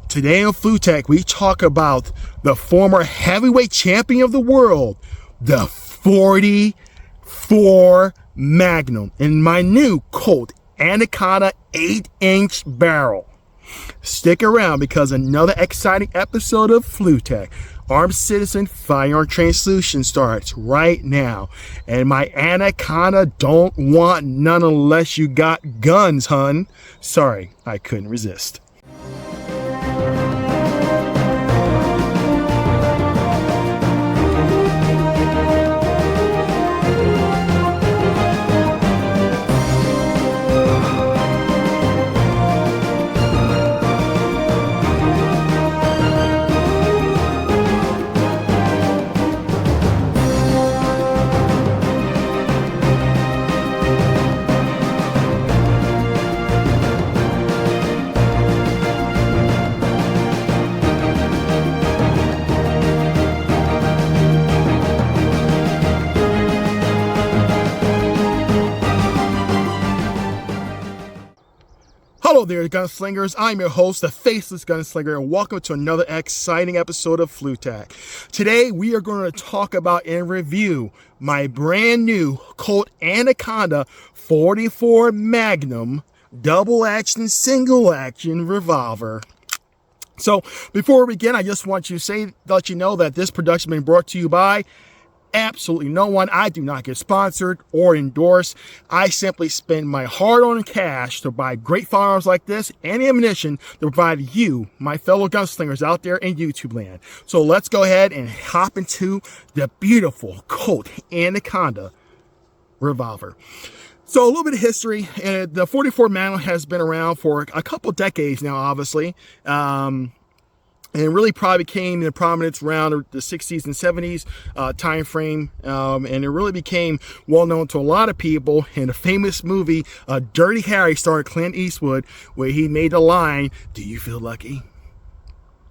Today on FluTac, we talk about the former heavyweight champion of the world, the 44 Magnum, in my new Colt Anaconda 8-inch barrel. Stick around because another exciting episode of FluTac, Armed Citizen Firearm Training Solution, starts right now. And my Anaconda don't want none unless you got guns, hun. Sorry, I couldn't resist. Hello there, Gunslingers. I'm your host, the Faceless Gunslinger, and welcome to another exciting episode of FluTac. Today, we are going to talk about and review my brand new Colt Anaconda 44 Magnum double action, single action revolver. So, before we begin, I just want to let you know that this production has been brought to you by absolutely no one. I do not get sponsored or endorsed. I simply spend my hard-earned cash to buy great firearms like this and ammunition to provide you, my fellow gunslingers out there in YouTube land. So let's go ahead and hop into the beautiful Colt Anaconda revolver. So a little bit of history. The 44 Magnum has been around for a couple decades now, obviously. And it really probably came in prominence around the 60s and 70s time frame. And it really became well known to a lot of people in a famous movie, Dirty Harry, starring Clint Eastwood, where he made the line, "Do you feel lucky?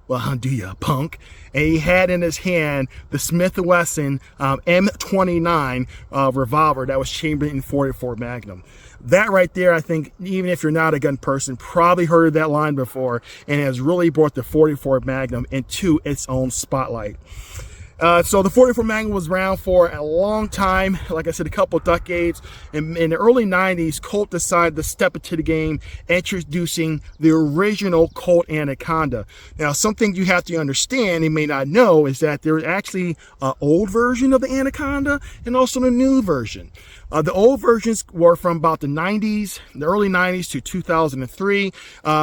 Well, do you, punk?" And he had in his hand the Smith and Wesson M29 revolver that was chambered in 44 Magnum. That right there, I think, even if you're not a gun person, probably heard that line before, and has really brought the 44 Magnum into its own spotlight. So the 44 Magnum was around for a long time, like I said, a couple decades. In the early 90s, Colt decided to step into the game, introducing the original Colt Anaconda. Now, something you have to understand, you may not know, is that there's actually an old version of the Anaconda and also the new version. The old versions were from about the 90s, the early 90s to 2003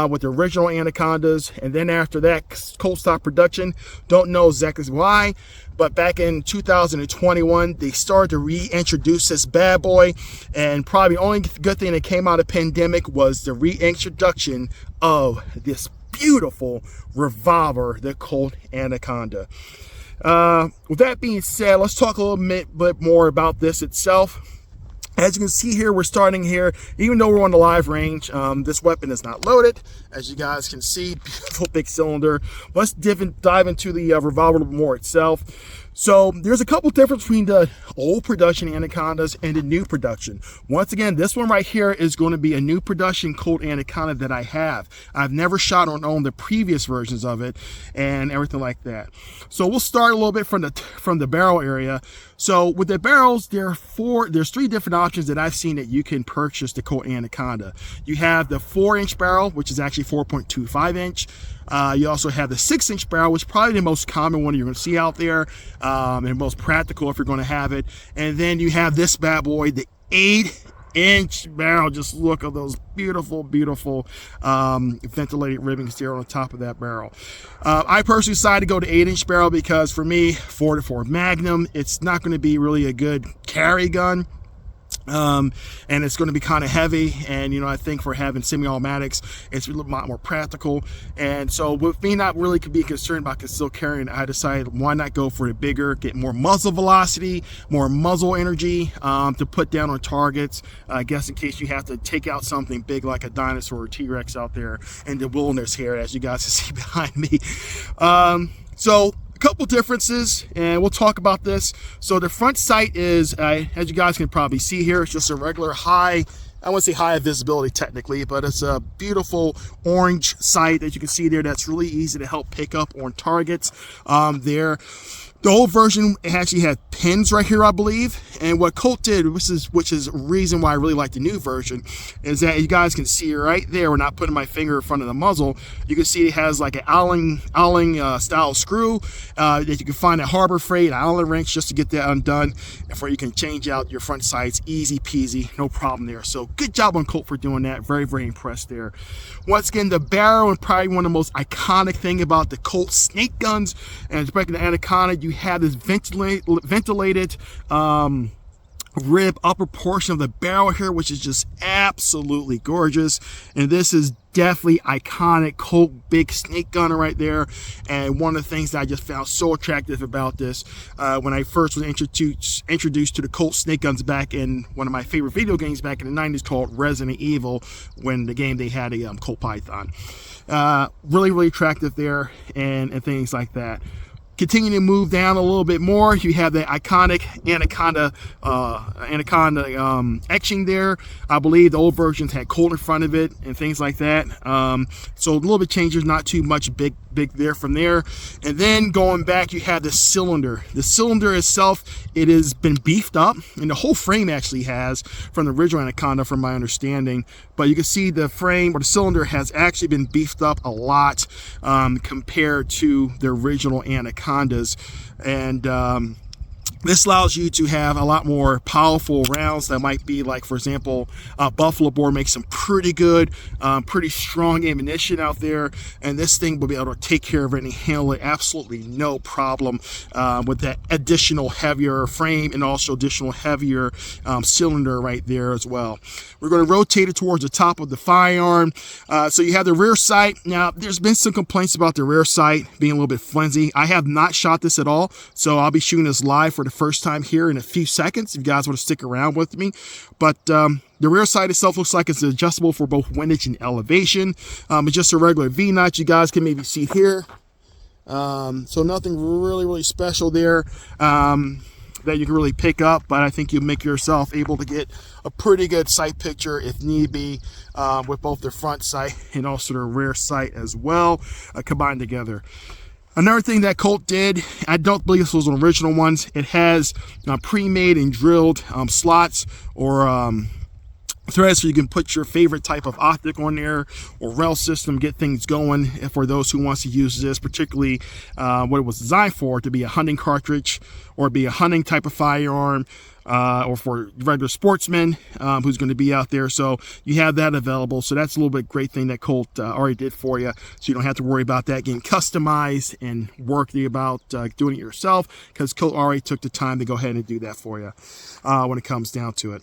with the original Anacondas. And then after that, Colt stopped production. Don't know exactly why. But back in 2021, they started to reintroduce this bad boy. And probably the only good thing that came out of the pandemic was the reintroduction of this beautiful revolver, the Colt Anaconda. With that being said, let's talk a little bit more about this itself. As you can see here, we're starting here, even though we're on the live range, this weapon is not loaded. As you guys can see, beautiful big cylinder. Let's dive into the revolver a little more itself. So there's a couple differences between the old production Anacondas and the new production. Once again, this one right here is going to be a new production Colt Anaconda that I have. I've never shot or owned the previous versions of it and everything like that. So we'll start a little bit from the barrel area. So with the barrels, there's three different options that I've seen that you can purchase the Colt Anaconda. You have the 4-inch barrel, which is actually 4.25 inch. You also have the 6-inch barrel, which is probably the most common one you're going to see out there, and most practical if you're going to have it. And then you have this bad boy, the 8-inch barrel. Just look at those beautiful, beautiful ventilated ribbons there on the top of that barrel. I personally decided to go to 8-inch barrel because for me, 44 Magnum, it's not going to be really a good carry gun. And it's going to be kind of heavy, and I think for having semi-automatics, it's a lot more practical. And so with me not really be concerned about concealed carrying, I decided why not go for the bigger, get more muzzle velocity, more muzzle energy to put down on targets. I guess in case you have to take out something big like a dinosaur or T-Rex out there in the wilderness here, as you guys can see behind me. So a couple differences, and we'll talk about this. So the front sight is, as you guys can probably see here, it's just a regular high I wouldn't say high visibility technically, but it's a beautiful orange sight that you can see there that's really easy to help pick up on targets there. The old version actually had pins right here, I believe. And what Colt did, which is a reason why I really like the new version, is that you guys can see right there, we're not putting my finger in front of the muzzle, you can see it has like an Allen style screw that you can find at Harbor Freight, an Allen wrench, just to get that undone, and for you can change out your front sights, easy peasy, no problem there. So good job on Colt for doing that. Very, very impressed there. Once again, the barrel, and probably one of the most iconic thing about the Colt snake guns, and especially the Anaconda, you have this ventilated rib upper portion of the barrel here, which is just absolutely gorgeous. And this is definitely iconic Colt big snake gunner right there. And one of the things that I just found so attractive about this when I first was introduced to the Colt snake guns back in one of my favorite video games back in the 90s called Resident Evil, when the game they had a Colt Python. Really, really attractive there, and things like that. Continue to move down a little bit more, you have the iconic Anaconda etching there. I believe the old versions had Colt in front of it and things like that. So a little bit changes, not too much big there from there. And then going back, you have the cylinder. The cylinder itself, it has been beefed up, and the whole frame actually has, from the original Anaconda from my understanding. But you can see the frame, or the cylinder, has actually been beefed up a lot compared to the original Anacondas. And this allows you to have a lot more powerful rounds that might be like, for example, Buffalo Bore makes some pretty good, pretty strong ammunition out there, and this thing will be able to take care of it and handle it absolutely no problem with that additional heavier frame and also additional heavier cylinder right there as well. We're going to rotate it towards the top of the firearm. So you have the rear sight. Now, there's been some complaints about the rear sight being a little bit flimsy. I have not shot this at all, so I'll be shooting this live for the first time here in a few seconds if you guys want to stick around with me. But the rear sight itself looks like it's adjustable for both windage and elevation. It's just a regular V-notch, you guys can maybe see here. So nothing really special there that you can really pick up, but I think you make yourself able to get a pretty good sight picture if need be with both the front sight and also the rear sight as well combined together. Another thing that Colt did, I don't believe this was an original ones, it has pre-made and drilled slots or threads, so you can put your favorite type of optic on there or rail system, get things going for those who wants to use this, particularly what it was designed for, to be a hunting cartridge or be a hunting type of firearm, or for regular sportsmen who's going to be out there. So you have that available. So that's a little bit great thing that Colt already did for you, so you don't have to worry about that getting customized and worry about doing it yourself, because Colt already took the time to go ahead and do that for you when it comes down to it.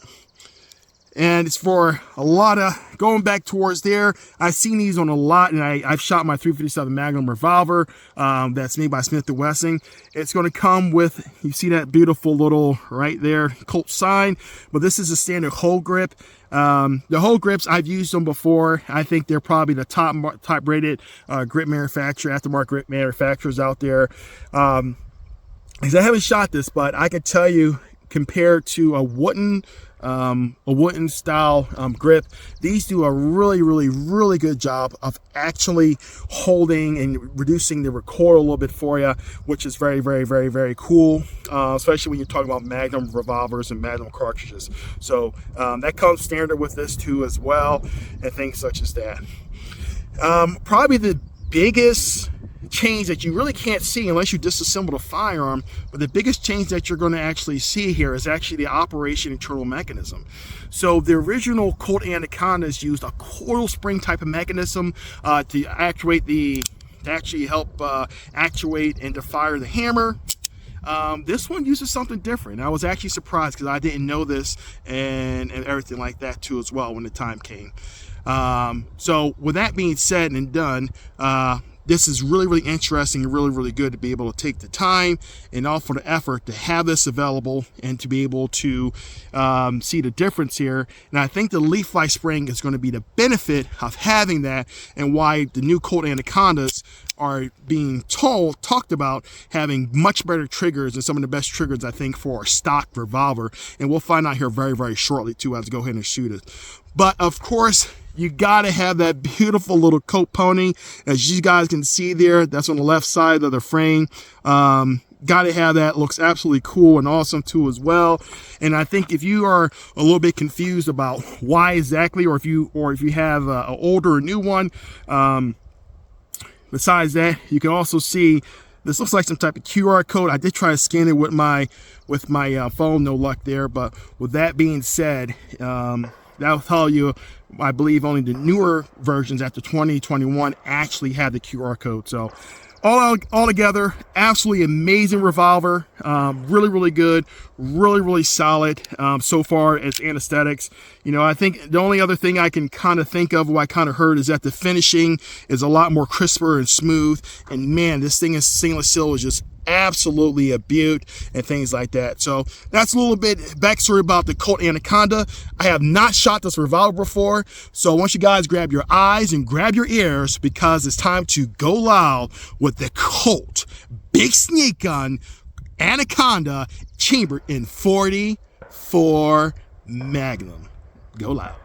And it's for a lot of, going back towards there, I've seen these on a lot, and I've shot my .357 Magnum Revolver that's made by Smith and Wesson. It's going to come with, you see that beautiful little, right there, Colt sign, but this is a standard hole grip. The hole grips, I've used them before. I think they're probably the top rated grip manufacturer, aftermarket grip manufacturers out there. Because I haven't shot this, but I can tell you, compared to a wooden style grip, these do a really good job of actually holding and reducing the recoil a little bit for you, which is very cool, especially when you're talking about Magnum revolvers and Magnum cartridges. So that comes standard with this too as well, and things such as that. Probably the biggest change that you really can't see unless you disassemble the firearm, but the biggest change that you're going to actually see here is actually the operation internal mechanism. So the original Colt Anacondas used a coil spring type of mechanism to actuate actually help actuate and to fire the hammer. This one uses something different. I was actually surprised because I didn't know this and everything like that too as well when the time came. So with that being said and done, this is really interesting and really good to be able to take the time and all for the effort to have this available and to be able to see the difference here. And I think the leaf fly spring is going to be the benefit of having that, and why the new Colt Anacondas are being talked about having much better triggers and some of the best triggers, I think, for a stock revolver. And we'll find out here very shortly too as I go ahead and shoot it. But of course, you got to have that beautiful little coat pony. As you guys can see there, that's on the left side of the frame. Got to have that. Looks absolutely cool and awesome too as well. And I think if you are a little bit confused about why exactly, or if you have an older or new one, besides that, you can also see this looks like some type of QR code. I did try to scan it with my phone, no luck there. But with that being said, that'll tell you, I believe only the newer versions after 2021 actually have the QR code. So all together, absolutely amazing revolver. Really good, really solid so far as anesthetics. You know, I think the only other thing I can kind of think of, what I kind of heard, is that the finishing is a lot more crisper and smooth. And man, this thing is stainless steel is just absolutely a beaut and things like that. So that's a little bit backstory about the Colt Anaconda. I have not shot this revolver before, so I want you guys grab your eyes and grab your ears, because it's time to go loud with the Colt Big Sneak Gun Anaconda chambered in 44 Magnum. Go loud.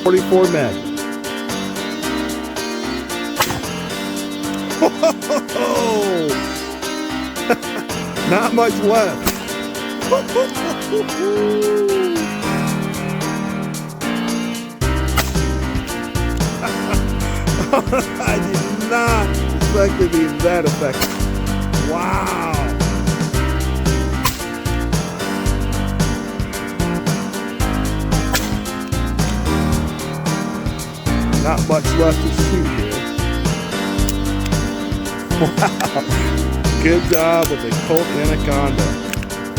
44 Magnum. Not much left. I did not expect it to be that effective. Wow. Not much left to shoot here. Wow. Good job with the Colt Anaconda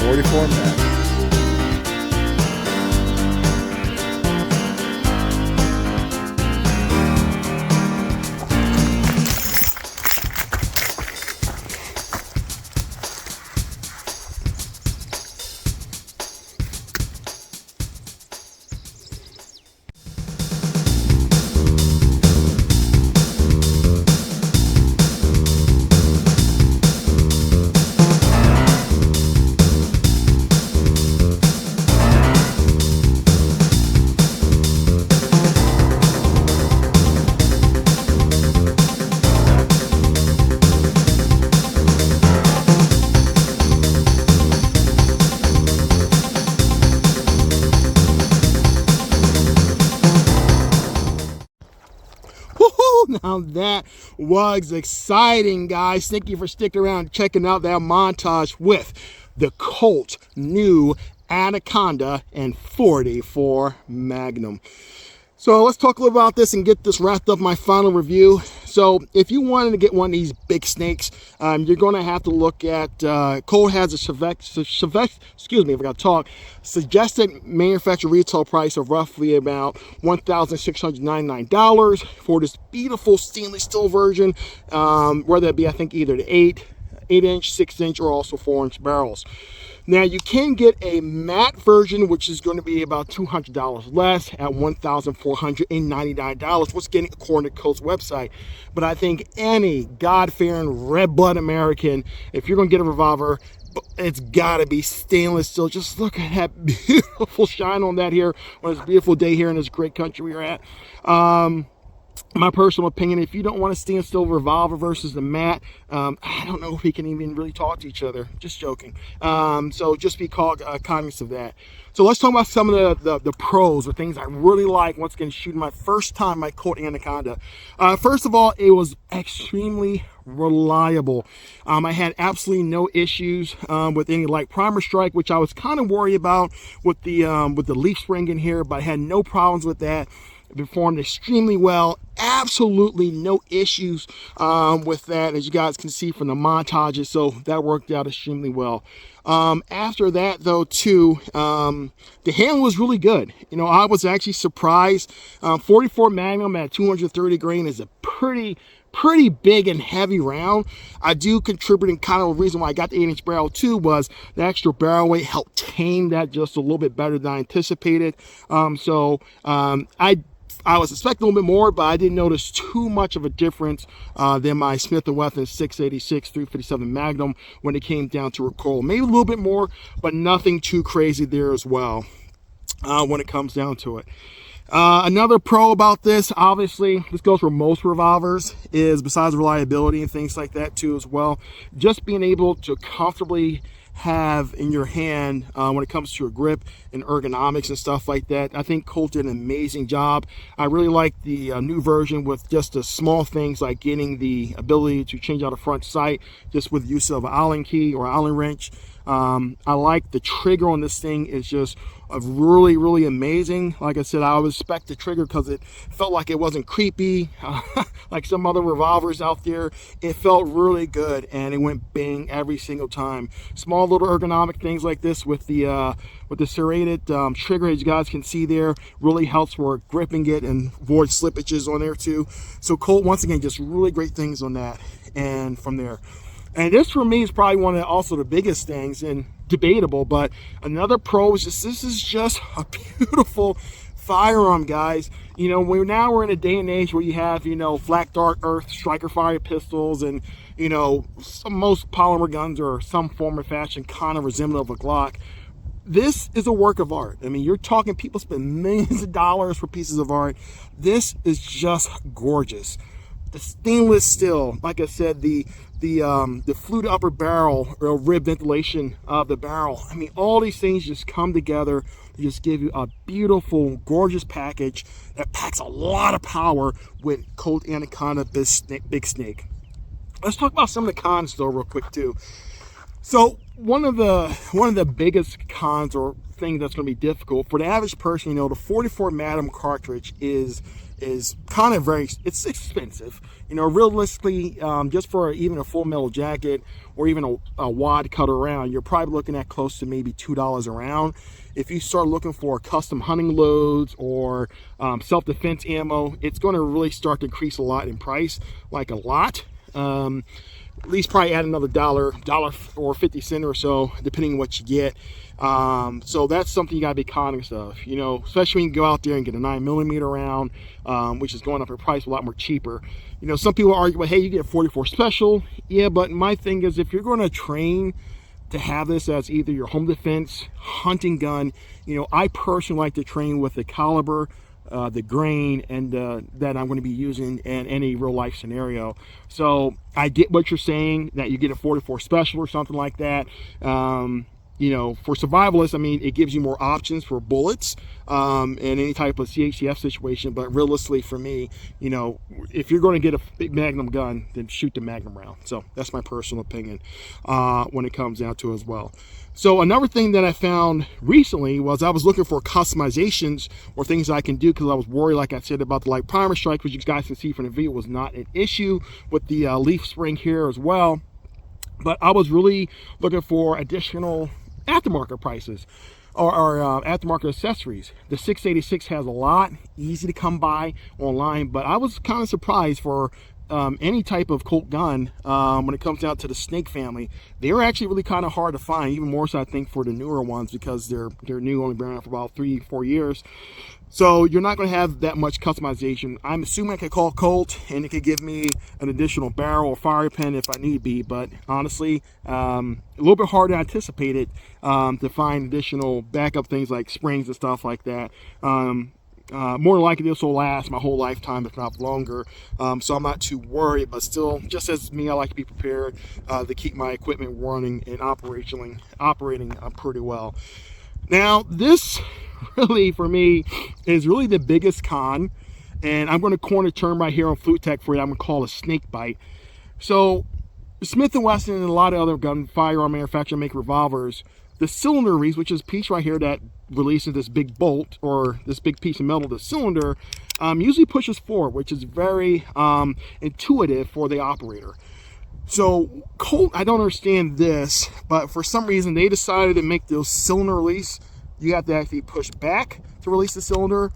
44 Max. Now that was exciting, guys. Thank you for sticking around and checking out that montage with the Colt new Anaconda and 44 Magnum. So let's talk a little about this and get this wrapped up, my final review. So if you wanted to get one of these big snakes, you're going to have to look at, Colt has a suggested manufacturer retail price of roughly about $1,699 for this beautiful stainless steel version, whether it be, I think, either the 8-inch, 6-inch, or also 4-inch barrels. Now, you can get a matte version, which is going to be about $200 less at $1,499, what's getting according to Colt's website. But I think any God-fearing, red-blood American, if you're going to get a revolver, it's got to be stainless steel. Just look at that beautiful shine on that here on this beautiful day here in this great country we're at. My personal opinion, if you don't want a stainless steel revolver versus the matte, I don't know if we can even really talk to each other. Just joking. So just be conscious of that. So let's talk about some of the pros or things I really like once again shooting my first time my Colt Anaconda. First of all, it was extremely reliable. I had absolutely no issues with any light primer strike, which I was kind of worried about with the leaf spring in here, but I had no problems with that. It performed extremely well. Absolutely no issues with that, as you guys can see from the montages. So that worked out extremely well. After that, though, too, the handle was really good. You know, I was actually surprised. 44 Magnum at 230 grain is a pretty big and heavy round. I do contribute, and kind of the reason why I got the 8-inch barrel too was the extra barrel weight helped tame that just a little bit better than I anticipated. I was expecting a little bit more, but I didn't notice too much of a difference than my Smith and Wesson 686 357 Magnum when it came down to recoil. Maybe a little bit more, but nothing too crazy there as well when it comes down to it. Another pro about this, obviously, this goes for most revolvers, is besides reliability and things like that too as well, just being able to comfortably have in your hand when it comes to your grip and ergonomics and stuff like that. I think Colt did an amazing job. I really like the new version with just the small things like getting the ability to change out a front sight just with use of an Allen key or Allen wrench. I like the trigger on this thing is just really amazing. Like I said, I always respect the trigger because it felt like it wasn't creepy like some other revolvers out there. It felt really good and it went bang every single time. Small little ergonomic things like this with the serrated trigger, as you guys can see there, really helps for gripping it and avoid slippages on there too. So Colt, once again, just really great things on that. And from there, and this for me is probably one of also the biggest things, and debatable, but another pro is just, this is just a beautiful firearm, guys. You know, we're in a day and age where you have, you know, flat dark earth striker fire pistols, and you know, most polymer guns are some form or fashion kind of resemblant of a Glock. This is a work of art. I mean, you're talking people spend millions of dollars for pieces of art. This is just gorgeous. The stainless steel, like I said, the flute upper barrel or rib ventilation of the barrel. I mean, all these things just come together to just give you a beautiful, gorgeous package that packs a lot of power with Colt Anaconda Big Snake. Let's talk about some of the cons though real quick too. So one of the biggest cons or thing that's going to be difficult for the average person, the 44 Magnum cartridge is kind of it's expensive. Realistically, just for even a full metal jacket or even a wad cut around, you're probably looking at close to maybe $2 a round. If you start looking for custom hunting loads or self-defense ammo, it's going to really start to increase a lot in price, like a lot. At least probably add another dollar or 50 cents or so, depending on what you get. So that's something you gotta be conscious of, especially when you go out there and get a 9mm round, which is going up in price a lot more cheaper. Some people argue, well, hey, you get a 44 special. Yeah, but my thing is, if you're going to train to have this as either your home defense hunting gun, I personally like to train with the caliber, the grain, and that I'm going to be using in any real life scenario. So I get what you're saying, that you get a 44 special or something like that. For survivalists, I mean, it gives you more options for bullets in any type of CHCF situation. But realistically, for me, if you're going to get a big Magnum gun, then shoot the Magnum round. So that's my personal opinion when it comes down to it as well. So another thing that I found recently was I was looking for customizations or things I can do, because I was worried, like I said, about the light primer strike, which you guys can see from the video was not an issue with the leaf spring here as well. But I was really looking for additional aftermarket prices or aftermarket accessories. The 686 has a lot, easy to come by online, but I was kind of surprised for any type of Colt gun when it comes down to the Snake family. They're actually really kind of hard to find, even more so I think for the newer ones, because they're new, only been around for about 3-4 years. So you're not going to have that much customization. I'm assuming I could call Colt and it could give me an additional barrel or fire pin if I need be, but honestly, a little bit harder than anticipated to find additional backup things like springs and stuff like that. More than likely this will last my whole lifetime, if not longer, so I'm not too worried. But still, just as me, I like to be prepared to keep my equipment running and operating pretty well. Now this really, for me, is really the biggest con, and I'm going to coin a term right here on FluTac for you. I'm going to call it snake bite. So Smith and Wesson and a lot of other firearm manufacturers make revolvers. The cylinder release, which is a piece right here that releases this big bolt or this big piece of metal, the cylinder, usually pushes forward, which is very intuitive for the operator. So Colt, I don't understand this, but for some reason they decided to make those cylinder release, you have to actually push back to release the cylinder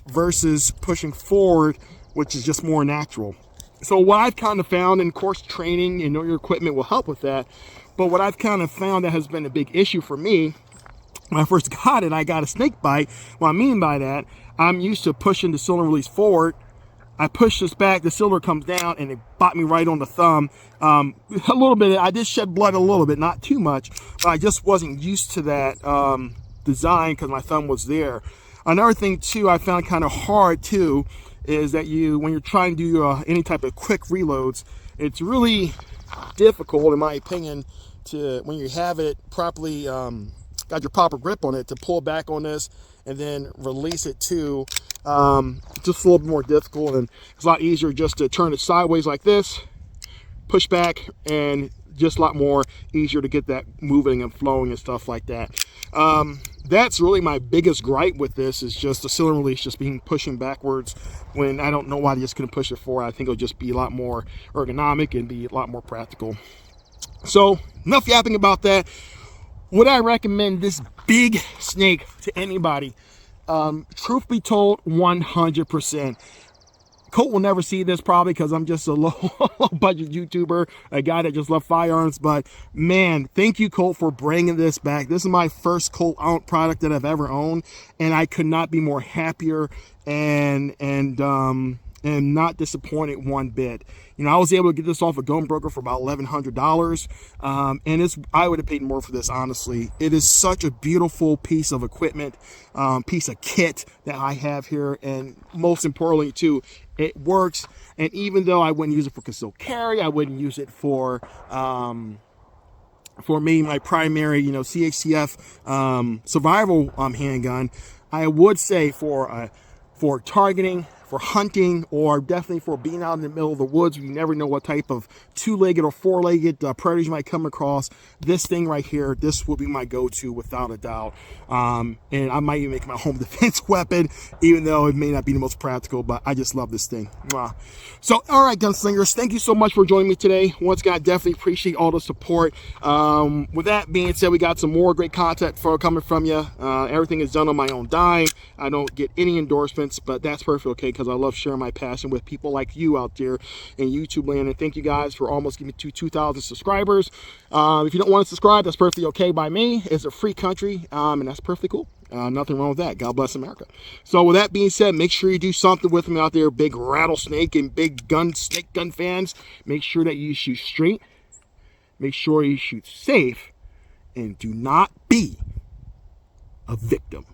versus pushing forward, which is just more natural. So what I've kind of found, and of course training and your equipment will help with that, but what I've kind of found that has been a big issue for me, when I first got it, I got a snake bite. What I mean by that, I'm used to pushing the cylinder release forward. I push this back, the cylinder comes down, and it bought me right on the thumb. A little bit, I did shed blood a little bit, not too much, but I just wasn't used to that design because my thumb was there. Another thing too I found kind of hard too is that when you're trying to do any type of quick reloads, it's really difficult, in my opinion, to, when you have it properly got your proper grip on it, to pull back on this and then release it too. Just a little bit more difficult, and it's a lot easier just to turn it sideways like this, push back, and just a lot more easier to get that moving and flowing and stuff like that. That's really my biggest gripe with this, is just the cylinder release just being pushing backwards, when I don't know why they just couldn't push it forward. I think it'll just be a lot more ergonomic and be a lot more practical. So enough yapping about that. Would I recommend this big snake to anybody? Truth be told, 100%. Colt will never see this probably because I'm just a low budget YouTuber, a guy that just loves firearms. But man, thank you, Colt, for bringing this back. This is my first Colt product that I've ever owned, and I could not be more happier and and not disappointed one bit. You know, I was able to get this off a gun broker for about $1,100, and I would have paid more for this, honestly. It is such a beautiful piece of equipment, piece of kit that I have here, and most importantly too, it works. And even though I wouldn't use it for concealed carry, I wouldn't use it for me, my primary, you know, CHCF survival handgun, I would say for targeting, for hunting, or definitely for being out in the middle of the woods where you never know what type of two-legged or four-legged predators you might come across, this thing right here, this will be my go-to without a doubt. And I might even make it my home defense weapon, even though it may not be the most practical, but I just love this thing. So, all right, gunslingers, thank you so much for joining me today. Once again, I definitely appreciate all the support. With that being said, we got some more great content coming from you. Everything is done on my own dime. I don't get any endorsements, but that's perfectly okay, because I love sharing my passion with people like you out there in YouTube land. And thank you guys for almost getting me to 2,000 subscribers. If you don't want to subscribe, that's perfectly okay by me. It's a free country, and that's perfectly cool. Nothing wrong with that. God bless America. So with that being said, make sure you do something with me out there, big rattlesnake and big snake gun fans. Make sure that you shoot straight. Make sure you shoot safe. And do not be a victim.